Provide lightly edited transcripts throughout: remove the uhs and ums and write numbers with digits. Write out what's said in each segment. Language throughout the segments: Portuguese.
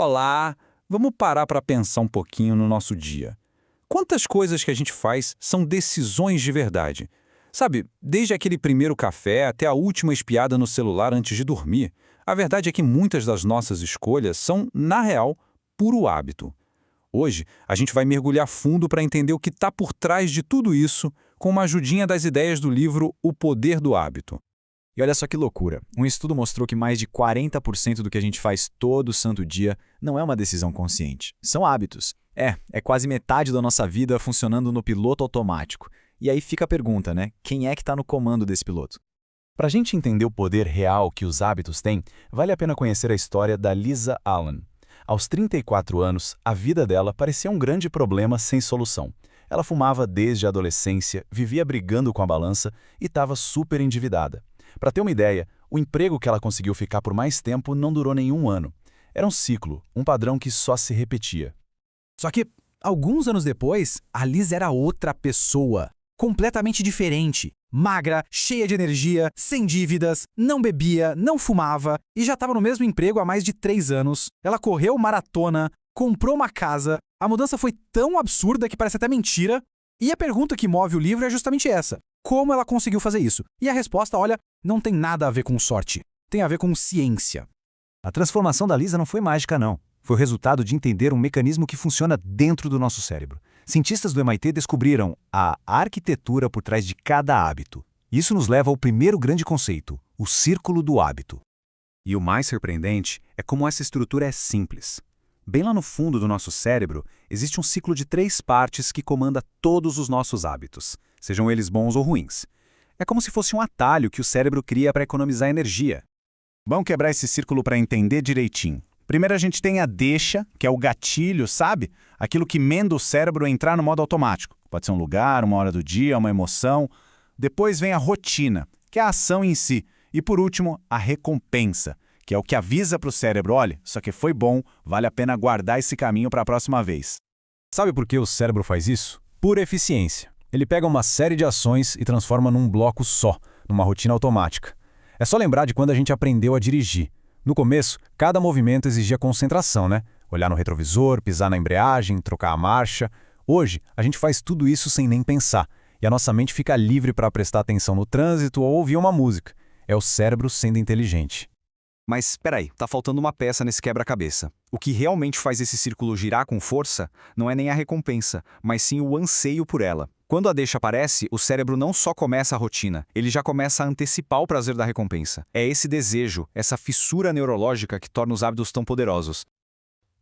Olá, vamos parar para pensar um pouquinho no nosso dia. Quantas coisas que a gente faz são decisões de verdade? Sabe, desde aquele primeiro café até a última espiada no celular antes de dormir, a verdade é que muitas das nossas escolhas são, na real, puro hábito. Hoje, a gente vai mergulhar fundo para entender o que está por trás de tudo isso, com uma ajudinha das ideias do livro O Poder do Hábito. E olha só que loucura, um estudo mostrou que mais de 40% do que a gente faz todo santo dia não é uma decisão consciente, são hábitos. É quase metade da nossa vida funcionando no piloto automático. E aí fica a pergunta, né? Quem é que está no comando desse piloto? Para a gente entender o poder real que os hábitos têm, vale a pena conhecer a história da Lisa Allen. Aos 34 anos, a vida dela parecia um grande problema sem solução. Ela fumava desde a adolescência, vivia brigando com a balança e estava super endividada. Para ter uma ideia, o emprego que ela conseguiu ficar por mais tempo não durou nenhum ano. Era um ciclo, um padrão que só se repetia. Só que, alguns anos depois, a Liz era outra pessoa, completamente diferente. Magra, cheia de energia, sem dívidas, não bebia, não fumava e já estava no mesmo emprego há mais de 3 anos. Ela correu maratona, comprou uma casa, a mudança foi tão absurda que parece até mentira. E a pergunta que move o livro é justamente essa. Como ela conseguiu fazer isso? E a resposta, olha, não tem nada a ver com sorte. Tem a ver com ciência. A transformação da Lisa não foi mágica, não. Foi o resultado de entender um mecanismo que funciona dentro do nosso cérebro. Cientistas do MIT descobriram a arquitetura por trás de cada hábito. Isso nos leva ao primeiro grande conceito, o círculo do hábito. E o mais surpreendente é como essa estrutura é simples. Bem lá no fundo do nosso cérebro, existe um ciclo de 3 partes que comanda todos os nossos hábitos, sejam eles bons ou ruins. É como se fosse um atalho que o cérebro cria para economizar energia. Vamos quebrar esse círculo para entender direitinho. Primeiro a gente tem a deixa, que é o gatilho, sabe? Aquilo que manda o cérebro a entrar no modo automático. Pode ser um lugar, uma hora do dia, uma emoção. Depois vem a rotina, que é a ação em si. E por último, a recompensa, que é o que avisa para o cérebro, olha, isso aqui foi bom, vale a pena guardar esse caminho para a próxima vez. Sabe por que o cérebro faz isso? Pura eficiência. Ele pega uma série de ações e transforma num bloco só, numa rotina automática. É só lembrar de quando a gente aprendeu a dirigir. No começo, cada movimento exigia concentração, né? Olhar no retrovisor, pisar na embreagem, trocar a marcha. Hoje, a gente faz tudo isso sem nem pensar, e a nossa mente fica livre para prestar atenção no trânsito ou ouvir uma música. É o cérebro sendo inteligente. Mas espera aí, tá faltando uma peça nesse quebra-cabeça. O que realmente faz esse círculo girar com força não é nem a recompensa, mas sim o anseio por ela. Quando a deixa aparece, o cérebro não só começa a rotina, ele já começa a antecipar o prazer da recompensa. É esse desejo, essa fissura neurológica que torna os hábitos tão poderosos.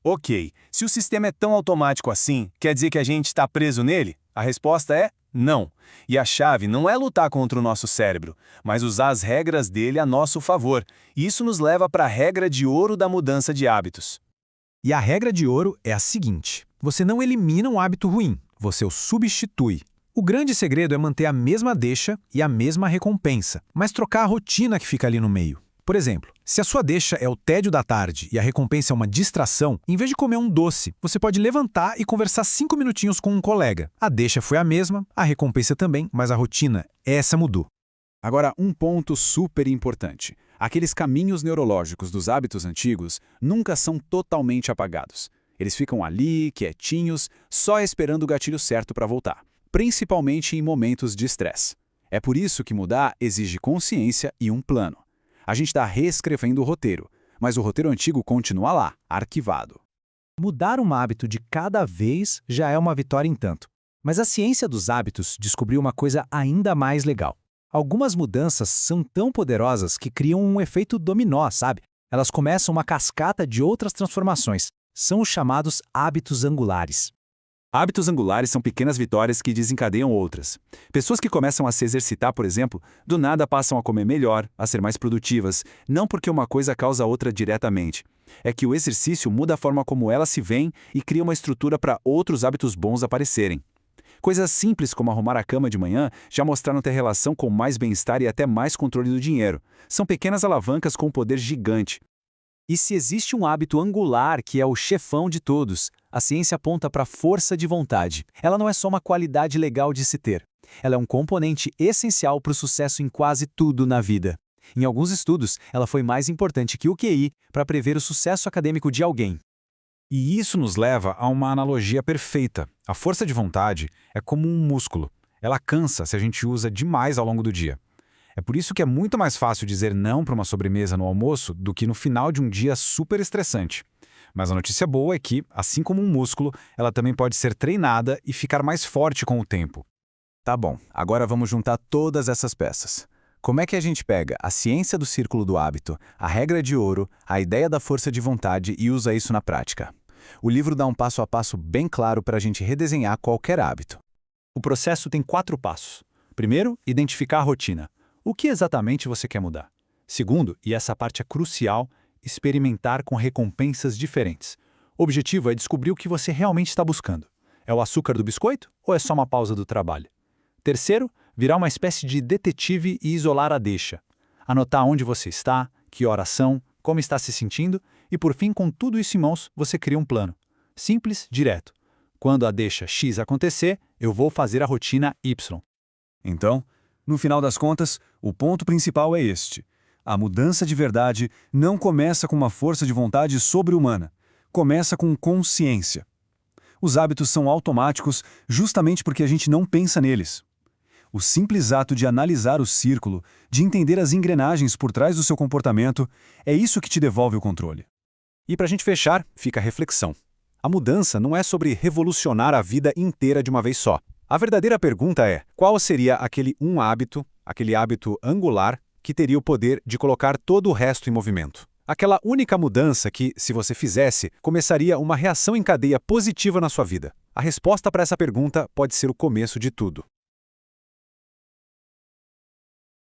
Ok, se o sistema é tão automático assim, quer dizer que a gente está preso nele? A resposta é não. E a chave não é lutar contra o nosso cérebro, mas usar as regras dele a nosso favor. Isso nos leva para a regra de ouro da mudança de hábitos. E a regra de ouro é a seguinte: você não elimina um hábito ruim, você o substitui. O grande segredo é manter a mesma deixa e a mesma recompensa, mas trocar a rotina que fica ali no meio. Por exemplo, se a sua deixa é o tédio da tarde e a recompensa é uma distração, em vez de comer um doce, você pode levantar e conversar 5 minutinhos com um colega. A deixa foi a mesma, a recompensa também, mas a rotina, essa mudou. Agora, um ponto super importante. Aqueles caminhos neurológicos dos hábitos antigos nunca são totalmente apagados. Eles ficam ali, quietinhos, só esperando o gatilho certo para voltar, principalmente em momentos de estresse. É por isso que mudar exige consciência e um plano. A gente está reescrevendo o roteiro, mas o roteiro antigo continua lá, arquivado. Mudar um hábito de cada vez já é uma vitória em tanto. Mas a ciência dos hábitos descobriu uma coisa ainda mais legal. Algumas mudanças são tão poderosas que criam um efeito dominó, sabe? Elas começam uma cascata de outras transformações. São os chamados hábitos angulares. Hábitos angulares são pequenas vitórias que desencadeiam outras. Pessoas que começam a se exercitar, por exemplo, do nada passam a comer melhor, a ser mais produtivas, não porque uma coisa causa a outra diretamente. É que o exercício muda a forma como elas se veem e cria uma estrutura para outros hábitos bons aparecerem. Coisas simples como arrumar a cama de manhã já mostraram ter relação com mais bem-estar e até mais controle do dinheiro. São pequenas alavancas com um poder gigante. E se existe um hábito angular que é o chefão de todos, a ciência aponta para a força de vontade. Ela não é só uma qualidade legal de se ter. Ela é um componente essencial para o sucesso em quase tudo na vida. Em alguns estudos, ela foi mais importante que o QI para prever o sucesso acadêmico de alguém. E isso nos leva a uma analogia perfeita. A força de vontade é como um músculo. Ela cansa se a gente usa demais ao longo do dia. É por isso que é muito mais fácil dizer não para uma sobremesa no almoço do que no final de um dia super estressante. Mas a notícia boa é que, assim como um músculo, ela também pode ser treinada e ficar mais forte com o tempo. Tá bom, agora vamos juntar todas essas peças. Como é que a gente pega a ciência do círculo do hábito, a regra de ouro, a ideia da força de vontade e usa isso na prática? O livro dá um passo a passo bem claro para a gente redesenhar qualquer hábito. O processo tem 4 passos. Primeiro, identificar a rotina. O que exatamente você quer mudar? Segundo, e essa parte é crucial, experimentar com recompensas diferentes. O objetivo é descobrir o que você realmente está buscando. É o açúcar do biscoito ou é só uma pausa do trabalho? Terceiro, virar uma espécie de detetive e isolar a deixa. Anotar onde você está, que horas são, como está se sentindo e, por fim, com tudo isso em mãos, você cria um plano. Simples, direto. Quando a deixa X acontecer, eu vou fazer a rotina Y. Então, no final das contas, o ponto principal é este. A mudança de verdade não começa com uma força de vontade sobre-humana. Começa com consciência. Os hábitos são automáticos justamente porque a gente não pensa neles. O simples ato de analisar o círculo, de entender as engrenagens por trás do seu comportamento, é isso que te devolve o controle. E para a gente fechar, fica a reflexão. A mudança não é sobre revolucionar a vida inteira de uma vez só. A verdadeira pergunta é, qual seria aquele hábito angular, que teria o poder de colocar todo o resto em movimento? Aquela única mudança que, se você fizesse, começaria uma reação em cadeia positiva na sua vida. A resposta para essa pergunta pode ser o começo de tudo.